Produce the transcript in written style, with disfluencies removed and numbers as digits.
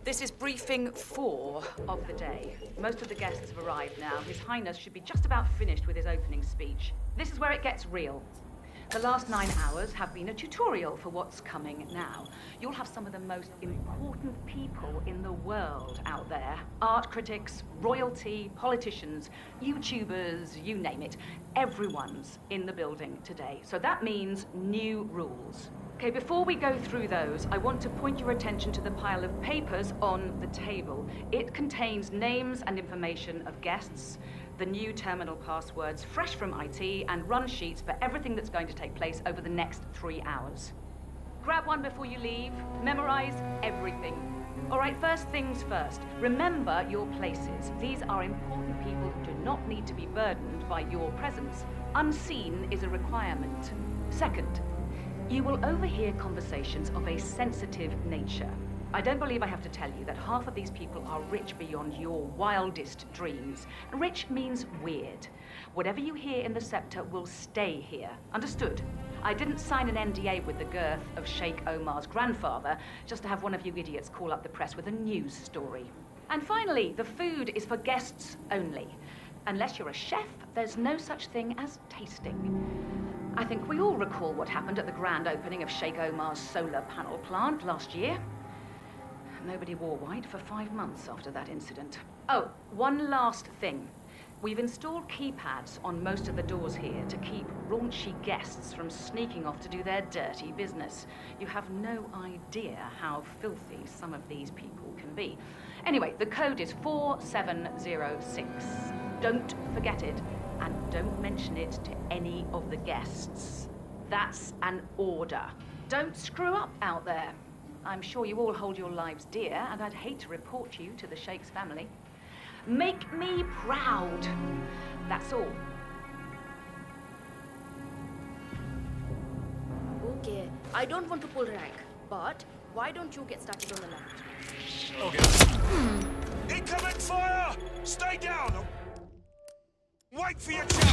This is briefing 4 of the day. Most of the guests have arrived now. His Highness should be just about finished with his opening speech. This is where it gets real. The last 9 hours have been a tutorial for what's coming now. You'll have some of the most important people in the world out there. Art critics, royalty, politicians, YouTubers, you name it. Everyone's in the building today. So that means new rules. Okay, before we go through those, I want to point your attention to the pile of papers on the table. It contains names and information of guests, the new terminal passwords, fresh from IT, and run sheets for everything that's going to take place over the next 3 hours. Grab one before you leave. Memorize everything. All right, first things first. Remember your places. These are important people who do not need to be burdened by your presence. Unseen is a requirement. Second, you will overhear conversations of a sensitive nature. I don't believe I have to tell you that half of these people are rich beyond your wildest dreams. Rich means weird. Whatever you hear in the scepter will stay here. Understood? I didn't sign an NDA with the girth of Sheikh Omar's grandfather just to have one of you idiots call up the press with a news story. And finally, the food is for guests only. Unless you're a chef, there's no such thing as tasting. I think we all recall what happened at the grand opening of Sheikh Omar's solar panel plant last year. Nobody wore white for 5 months after that incident. Oh, one last thing. We've installed keypads on most of the doors here to keep raunchy guests from sneaking off to do their dirty business. You have no idea how filthy some of these people can be. Anyway, the code is 4706. Don't forget it, and don't mention it to any of the guests. That's an order. Don't screw up out there. I'm sure you all hold your lives dear, and I'd hate to report you to the Sheikh's family. Make me proud. That's all. Okay, I don't want to pull rank, but why don't you get started on the land? Okay. Incoming fire! Stay down! Wait for your chance!